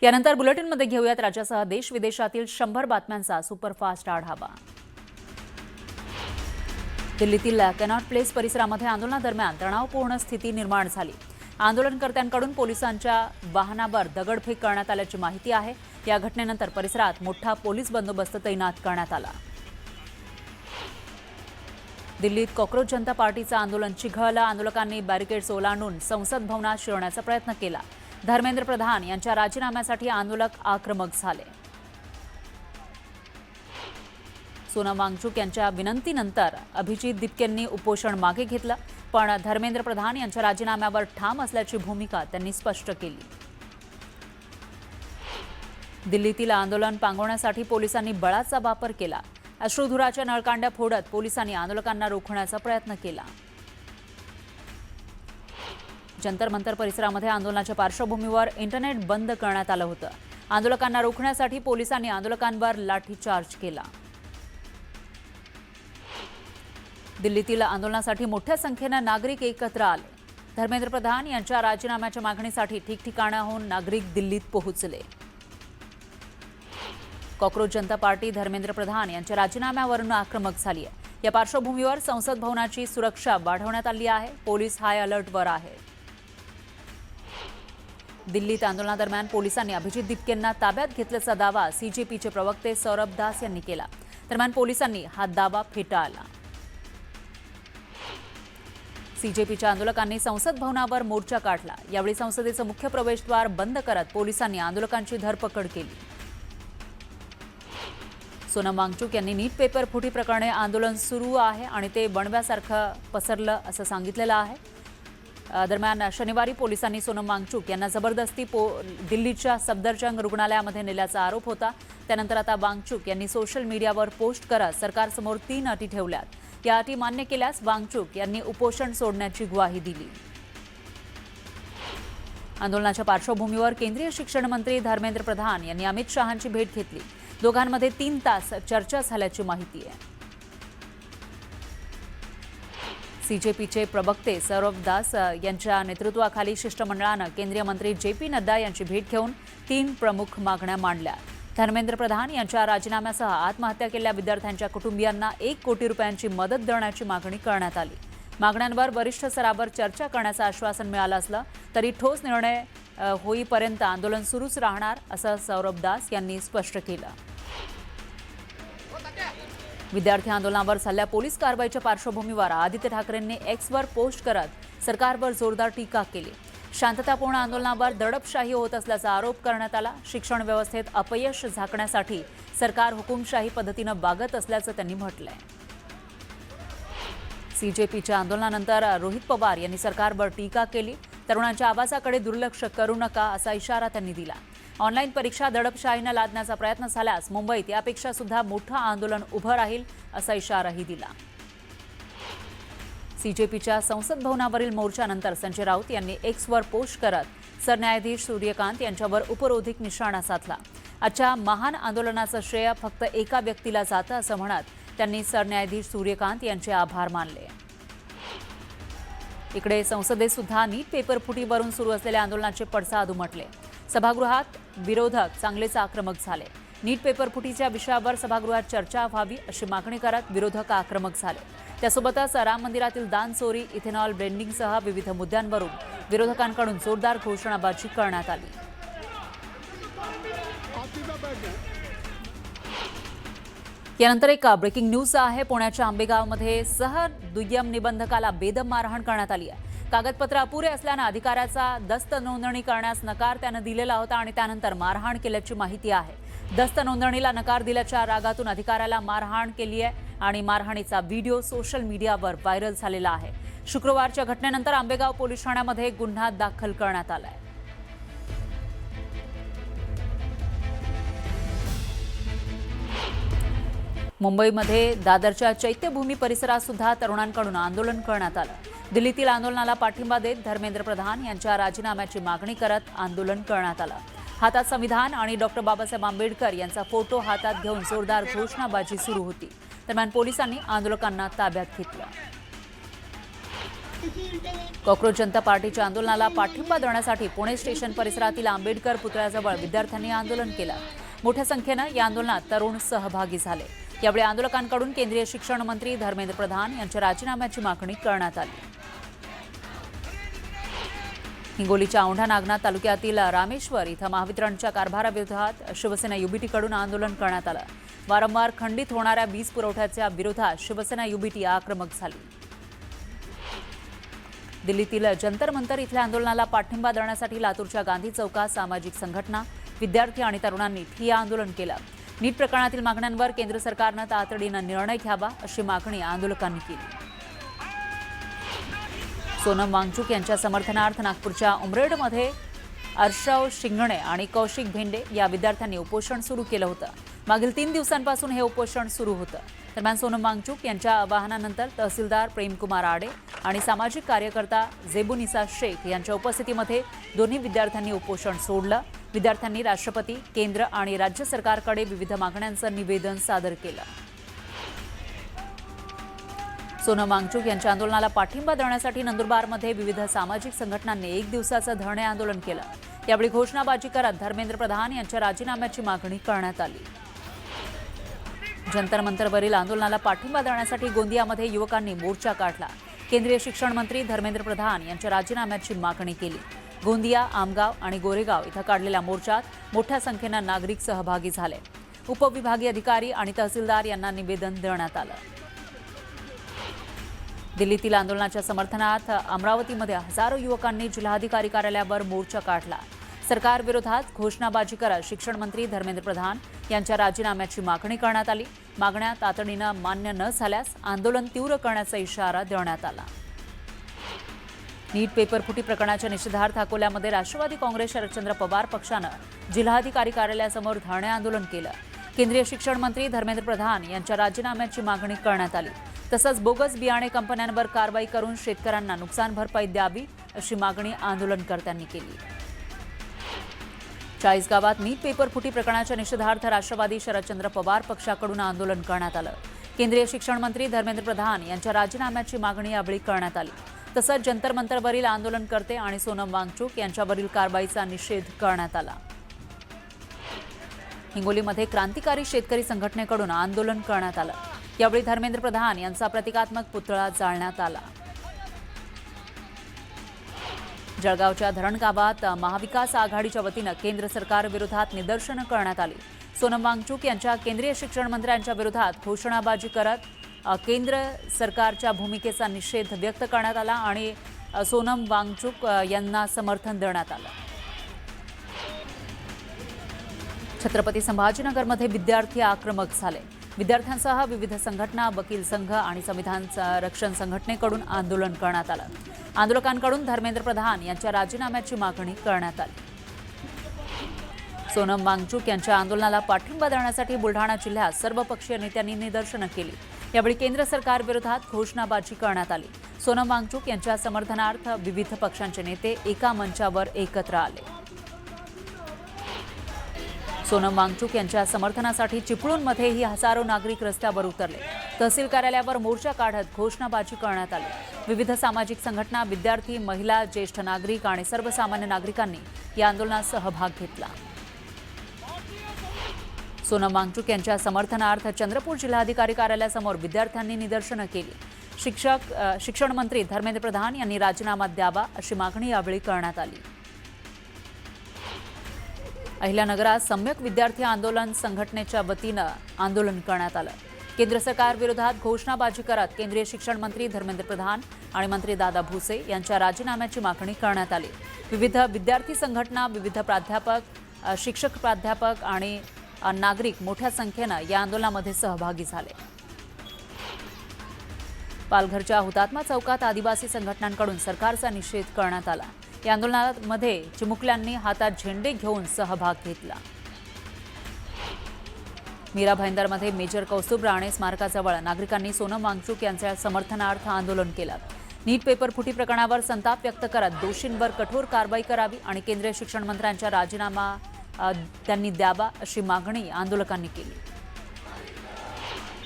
यानंतर बुलेटिनमध्ये घेऊयात राज्यासह देश विदेशातील 100 बातम्यांचा सुपरफास्ट आढावा। दिल्लीतील कॅनॉट प्लेस परिसरामध्ये आंदोलनादरम्यान तणावपूर्ण स्थिती निर्माण झाली। आंदोलनकर्त्यांकडून पोलिसांच्या वाहनावर दगडफेक करण्यात आल्याची माहिती आहे। या घटनेनंतर परिसरात मोठा पोलीस बंदोबस्त तैनात करण्यात आला। दिल्लीत कॉकरोच जनता पार्टीचं आंदोलन चिघळलं। आंदोलकांनी बॅरिकेड्स ओलांडून संसद भवनात शिरण्याचा प्रयत्न केला। धर्मेंद्र प्रधान यांच्या राजीनाम्यासाठी आंदोलक आक्रमक झाले। सोनम वांगचुक यांच्या विनंतीनंतर अभिजित दीपकेंनी उपोषण मागे घेतलं, पण धर्मेंद्र प्रधान यांच्या राजीनाम्यावर ठाम असल्याची भूमिका त्यांनी स्पष्ट केली। दिल्लीतील आंदोलन पांगवण्यासाठी पोलिसांनी बळाचा वापर केला। अश्रुधुराच्या नळकांड्या फोडत पोलिसांनी आंदोलकांना रोखण्याचा प्रयत्न केला। जंतर मंतर परिसरामध्ये आंदोलनाच्या पार्श्वभूमीवर इंटरनेट बंद करण्यात आलं होतं। आंदोलकांना रोखण्यासाठी पोलिसांनी आंदोलकांवर लाठीचार्ज केला। दिल्लीतील आंदोलनासाठी मोठ्या संख्येने नागरिक एकत्र आले। धर्मेंद्र प्रधान यांच्या राजीनाम्याच्या मागणीसाठी ठिकठिकाणाहून नागरिक दिल्लीत पोहोचले। कॉकरोच जनता पार्टी धर्मेंद्र प्रधान यांच्या राजीनाम्यावरून आक्रमक झाली आहे। या पार्श्वभूमीवर संसद भवनाची सुरक्षा वाढवण्यात आली आहे। पोलीस हाय अलर्टवर आहेत। दिल्लीत आंदोलनादरम्यान पोलिसांनी अभिजित दीपकेंना ताब्यात घेतल्याचा दावा सीजेपीचे प्रवक्ते सौरभ दास यांनी केला। दरम्यान पोलिसांनी हा दावा फेटाळला। सीजेपीच्या आंदोलकांनी संसद भवनावर मोर्चा काढला। यावेळी संसदेचं मुख्य प्रवेशद्वार बंद करत पोलिसांनी आंदोलकांची धरपकड केली। सोनम वांगचुक यांनी नीट पेपर फुटी प्रकरणी आंदोलन सुरू आहे आणि ते बनव्यासारखं पसरलं असं सांगितलेलं आहे। दरम्यान शनिवारी पोलिसांनी सोनम वांगचुक यांना जबरदस्ती दिल्लीच्या सफदरजंग रुग्णालयामध्ये नेल्याचा आरोप होता। त्यानंतर आता वांगचुक यांनी सोशल मीडियावर पोस्ट करत सरकारसमोर 3 अटी ठेवल्यात। या अटी मान्य केल्यास वांगचुक यांनी उपोषण सोडण्याची ग्वाही दिली। आंदोलनाच्या पार्श्वभूमीवर केंद्रीय शिक्षण मंत्री धर्मेंद्र प्रधान यांनी अमित शहांची भेट घेतली। दोघांमध्ये 3 तास चर्चा झाल्याची माहिती आहे। सीजेपीचे प्रवक्ते सौरभ दास यांच्या नेतृत्वाखाली शिष्टमंडळानं केंद्रीय मंत्री JP नड्डा यांची भेट घेऊन 3 प्रमुख मागण्या मांडल्या। धर्मेंद्र प्रधान यांच्या राजीनाम्यासह आत्महत्या केलेल्या विद्यार्थ्यांच्या कुटुंबियांना 1 कोटी रुपयांची मदत देण्याची मागणी करण्यात आली। मागण्यांवर वरिष्ठ स्तरावर चर्चा करण्याचं आश्वासन मिळालं असलं तरी ठोस निर्णय होईपर्यंत आंदोलन सुरूच राहणार असं सौरभ दास यांनी स्पष्ट केलं। विद्यार्थी आंदोलनावर झालेल्या पोलीस कारवाईच्या पार्श्वभूमीवर आदित्य ठाकरेंनी एक्सवर पोस्ट करत सरकारवर जोरदार टीका केली। शांततापूर्ण आंदोलनावर दडपशाही होत असल्याचा आरोप करण्यात आला। शिक्षण व्यवस्थेत अपयश झाकण्यासाठी सरकार हुकुमशाही पद्धतीनं वागत असल्याचं त्यांनी म्हटलंय। सीजेपीच्या आंदोलनानंतर रोहित पवार यांनी सरकारवर टीका केली। तरुणांच्या आवाजाकडे दुर्लक्ष करू नका असा इशारा त्यांनी दिला। ऑनलाईन परीक्षा दडपशाहीनं लादण्याचा प्रयत्न झाल्यास मुंबईत यापेक्षा सुद्धा मोठं आंदोलन उभं राहील असा इशाराही दिला। सीजेपीच्या संसद भवनावरील मोर्चानंतर संजय राऊत यांनी एक्सवर पोस्ट करत सरन्यायाधीश सूर्यकांत यांच्यावर उपरोधिक निशाणा साधला। आजच्या महान आंदोलनाचं श्रेय फक्त एका व्यक्तीला जातं असं म्हणत त्यांनी सरन्यायाधीश सूर्यकांत यांचे आभार मानले। इकडे संसदेत सुद्धा नीट पेपर फुटीवरून सुरू असलेल्या आंदोलनाचे पडसाद उमटले। सभागृहात विरोधक चांगलेच आक्रमक झाले। नीट पेपर फुटीच्या विषयावर सभागृहात चर्चा व्हावी अशी मागणी करत विरोधक आक्रमक झाले। त्यासोबतच राम मंदिरातील दान चोरी, इथेनॉल ब्लेंडिंगसह विविध मुद्द्यांवरून विरोधकांकडून जोरदार घोषणाबाजी करण्यात आली। यानंतर एक ब्रेकिंग न्यूज आहे। पुण्याच्या आंबेगावमध्ये दुय्यम निबंधकाला बेदम मारहाण करण्यात आली आहे। कागदपत्र अपुरे असल्यानं अधिकाऱ्याचा दस्त नोंदणी करण्यास नकार त्यानं दिलेला होता आणि त्यानंतर मारहाण केल्याची माहिती आहे। दस्त नोंदणीला नकार दिल्याच्या रागातून अधिकाऱ्याला मारहाण केली आहे आणि मारहाणीचा व्हिडिओ सोशल मीडियावर व्हायरल झालेला आहे। शुक्रवारच्या घटनेनंतर आंबेगाव पोलीस ठाण्यामध्ये गुन्हा दाखल करण्यात आलाय। मुंबईमध्ये दादरच्या चैत्यभूमी परिसरात सुद्धा तरुणांकडून आंदोलन करण्यात आलं। दिल्लीतील आंदोलनाला पाठिंबा देत धर्मेंद्र प्रधान यांच्या राजीनाम्याची मागणी करत आंदोलन करण्यात आलं। हातात संविधान आणि डॉक्टर बाबासाहेब आंबेडकर यांचा फोटो हातात घेऊन जोरदार घोषणाबाजी सुरू होती। दरम्यान पोलिसांनी आंदोलकांना ताब्यात घेतलं। कॉक्रोच जनता पार्टीच्या आंदोलनाला पाठिंबा देण्यासाठी पुणे स्टेशन परिसरातील आंबेडकर पुतळ्याजवळ विद्यार्थ्यांनी आंदोलन केलं. मोठ्या संख्येनं या आंदोलनात तरुण सहभागी झाले. यावेळी आंदोलकांकडून केंद्रीय शिक्षण मंत्री धर्मेंद्र प्रधान यांच्या राजीनाम्याची मागणी करण्यात आली. हिंगोलीच्या औंढा नागनाथ तालुक्यातील रामेश्वर इथं महावितरणच्या कारभाराविरोधात शिवसेना युबीटीकडून आंदोलन करण्यात आलं. वारंवार खंडित होणाऱ्या वीज पुरवठ्याच्या विरोधात शिवसेना युबीटी आक्रमक झाली. दिल्लीतील जंतर मंतर इथल्या आंदोलनाला पाठिंबा देण्यासाठी लातूरच्या गांधी चौकात सामाजिक संघटना, विद्यार्थी आणि तरुणांनी ठिय्या आंदोलन केलं. नीट प्रकरणातील मागण्यांवर केंद्र सरकारनं तातडीनं निर्णय घ्यावा अशी मागणी आंदोलकांनी केली. सोनम वांगचुक यांच्या समर्थनार्थ नागपूरच्या उमरेडमध्ये अर्शव शिंगणे आणि कौशिक भेंडे या विद्यार्थ्यांनी उपोषण सुरू केलं होतं. मागील 3 दिवसांपासून हे उपोषण सुरू होतं. दरम्यान सोनम वांगचुक यांच्या आवाहनानंतर तहसीलदार प्रेमकुमार आडे आणि सामाजिक कार्यकर्ता जेबुनिसा शेख यांच्या उपस्थितीमध्ये दोन्ही विद्यार्थ्यांनी उपोषण सोडलं. विद्यार्थ्यांनी राष्ट्रपती, केंद्र आणि राज्य सरकारकडे विविध मागण्यांचं निवेदन सादर केलं. सोनम वांगचुक यांच्या आंदोलनाला पाठिंबा देण्यासाठी नंदुरबारमध्ये विविध सामाजिक संघटनांनी 1 दिवसाचं धरणे आंदोलन केलं. यावेळी घोषणाबाजी करत धर्मेंद्र प्रधान यांच्या राजीनाम्याची मागणी करण्यात आली. जंतर मंतरवरील आंदोलनाला पाठिंबा देण्यासाठी गोंदियामध्ये युवकांनी मोर्चा काढला. केंद्रीय शिक्षण मंत्री धर्मेंद्र प्रधान यांच्या राजीनाम्याची मागणी केली. गोंदिया, आमगाव आणि गोरेगाव इथं काढलेल्या मोर्चात मोठ्या संख्येनं नागरिक सहभागी झाले. उपविभागीय अधिकारी आणि तहसीलदार यांना निवेदन देण्यात आलं. दिल्लीतील आंदोलनाच्या समर्थनार्थ अमरावतीमध्ये हजारो युवकांनी जिल्हाधिकारी कार्यालयावर मोर्चा काढला. सरकारविरोधात घोषणाबाजी करत शिक्षण मंत्री धर्मेंद्र प्रधान यांच्या राजीनाम्याची मागणी करण्यात आली. मागण्या तातडीनं मान्य न झाल्यास आंदोलन तीव्र करण्याचा इशारा देण्यात आला. नीट पेपर फुटी प्रकरणाच्या निषेधार्थ अकोल्यामध्ये राष्ट्रवादी काँग्रेस शरदचंद्र पवार पक्षानं जिल्हाधिकारी कार्यालयासमोर धरणे आंदोलन केलं. केंद्रीय शिक्षण मंत्री धर्मेंद्र प्रधान यांच्या राजीनाम्याची मागणी करण्यात आली. तसंच बोगस बियाणे कंपन्यांवर कारवाई करून शेतकऱ्यांना नुकसान भरपाई द्यावी अशी मागणी आंदोलनकर्त्यांनी केली. चाळीसगावात नीट पेपर फुटी प्रकरणाच्या निषेधार्थ राष्ट्रवादी शरदचंद्र पवार पक्षाकडून आंदोलन करण्यात आलं. केंद्रीय शिक्षण मंत्री धर्मेंद्र प्रधान यांच्या राजीनाम्याची मागणी यावेळी करण्यात आली. तसंच जंतर मंतरवरील आंदोलनकर्ते आणि सोनम वांगचुक यांच्यावरील कारवाईचा निषेध करण्यात आला. हिंगोलीमध्ये क्रांतिकारी शेतकरी संघटनेकडून आंदोलन करण्यात आलं. यावेळी धर्मेंद्र प्रधान यांचा प्रतिकात्मक पुतळा जाळण्यात आला. जळगावच्या धरणगावात महाविकास आघाडीच्या वतीनं केंद्र सरकारविरोधात निदर्शनं करण्यात आली. सोनम वांगचुक यांच्या केंद्रीय शिक्षण मंत्र्यांच्या विरोधात घोषणाबाजी करत केंद्र सरकारच्या भूमिकेचा निषेध व्यक्त करण्यात आला आणि सोनम वांगचुक यांना समर्थन देण्यात आलं. छत्रपती संभाजीनगरमध्ये विद्यार्थी आक्रमक झाले. विद्यार्थ्यांसह विविध संघटना, वकील संघ आणि संविधान रक्षण संघटनेकडून आंदोलन करण्यात आलं. आंदोलकांकडून धर्मेंद्र प्रधान यांच्या राजीनाम्याची मागणी करण्यात आली. सोनम वांगचुक यांच्या आंदोलनाला पाठिंबा देण्यासाठी बुलढाणा जिल्ह्यात सर्वपक्षीय नेत्यांनी निदर्शनं केली. यावेळी केंद्र सरकारविरोधात घोषणाबाजी करण्यात आली. सोनम वांगचुक यांच्या समर्थनार्थ विविध पक्षांचे नेते एका मंचावर एकत्र आले. सोनम वांगचुक यांच्या समर्थनासाठी चिपळूणमध्येही हजारो नागरिक रस्त्यावर उतरले. तहसील कार्यालयावर मोर्चा काढत घोषणाबाजी करण्यात आली. विविध सामाजिक संघटना, विद्यार्थी, महिला, ज्येष्ठ नागरिक आणि सर्वसामान्य नागरिकांनी या आंदोलनात सहभाग घेतला. सोनम वांगचुक यांच्या समर्थनार्थ चंद्रपूर जिल्हाधिकारी कार्यालयासमोर विद्यार्थ्यांनी निदर्शनं केली. शिक्षण मंत्री धर्मेंद्र प्रधान यांनी राजीनामा द्यावा अशी मागणी यावेळी करण्यात आली. अहिल्यानगरात सम्यक विद्यार्थी आंदोलन संघटनेच्या वतीनं आंदोलन करण्यात आलं. केंद्र सरकारविरोधात घोषणाबाजी करत केंद्रीय शिक्षण मंत्री धर्मेंद्र प्रधान आणि मंत्री दादा भुसे यांच्या राजीनाम्याची मागणी करण्यात आली. विविध विद्यार्थी संघटना, विविध प्राध्यापक, शिक्षक, प्राध्यापक आणि नागरिक मोठ्या संख्येनं या आंदोलनामध्ये सहभागी झाले. पालघरच्या हुतात्मा चौकात आदिवासी संघटनांकडून सरकारचा निषेध करण्यात आला. या आंदोलनामध्ये चिमुकल्यांनी हातात झेंडे घेऊन सहभाग घेतला. मीरा भाईंदरमध्ये मेजर कौस्तुभ राणे स्मारकाजवळ नागरिकांनी सोनम वांगचुक यांच्या समर्थनार्थ आंदोलन केलं. नीट पेपर फुटी प्रकरणावर संताप व्यक्त करत दोषींवर कठोर कारवाई करावी आणि केंद्रीय शिक्षण मंत्र्यांचा राजीनामा त्यांनी द्यावा अशी मागणी आंदोलकांनी केली.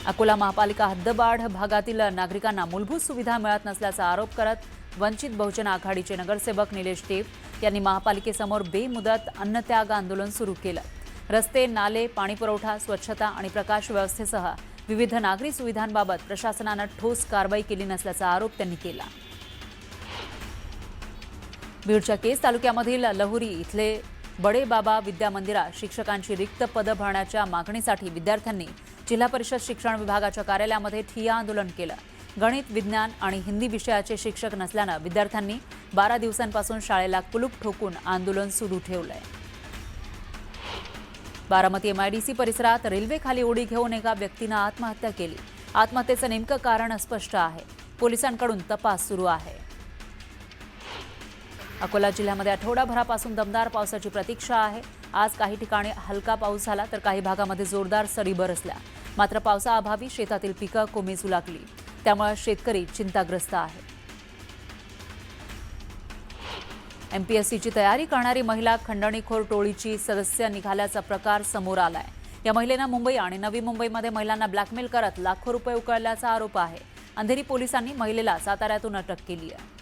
अकोला महापालिका हद्दबाढ भागातील नागरिकांना मूलभूत सुविधा मिळत नसल्याचा आरोप करत वंचित बहुजन आघाडीचे नगरसेवक निलेश देव यांनी महापालिकेसमोर बेमुदत अन्नत्याग आंदोलन सुरू केलं. रस्ते, नाले, पाणीपुरवठा, स्वच्छता आणि प्रकाश व्यवस्थेसह विविध नागरी सुविधांबाबत प्रशासनानं ठोस कारवाई केली नसल्याचा आरोप त्यांनी केला. बीडच्या केज तालुक्यामधील लहुरी इथले बडे बाबा विद्या मंदिरात शिक्षकांची रिक्त पदं भरण्याच्या मागणीसाठी विद्यार्थ्यांनी जिल्हा परिषद शिक्षण विभागाच्या कार्यालयामध्ये ठिय्या आंदोलन केलं. गणित, विज्ञान आणि हिंदी विषयाचे शिक्षक नसल्यानं विद्यार्थ्यांनी 12 दिवसांपासून शाळेला कुलूप ठोकून आंदोलन सुरू ठेवलंय. बारामती MIDC परिसरात रेल्वेखाली उडी घेऊन एका व्यक्तीनं आत्महत्या केली. आत्महत्येचं नेमकं कारण अस्पष्ट आहे. पोलिसांकडून तपास सुरू आहे. अकोला जिल्ह्यामध्ये आठवडाभरापासून दमदार पावसाची प्रतीक्षा आहे. आज काही ठिकाणी हलका पाऊस झाला तर काही भागामध्ये जोरदार सरी बरसल्या. मात्र पावसाअभावी शेतातील पिकं कोमेजू लागली. त्यामुळे शेतकरी चिंताग्रस्त आहे. MPSCची तयारी करणारी महिला खंडणीखोर टोळीची सदस्य निघाल्याचा प्रकार समोर आलाय. या महिलेनं मुंबई आणि नवी मुंबईमध्ये महिलांना ब्लॅकमेल करत लाखो रुपये उकळल्याचा आरोप आहे. अंधेरी पोलिसांनी महिलेला साताऱ्यातून अटक केली आहे.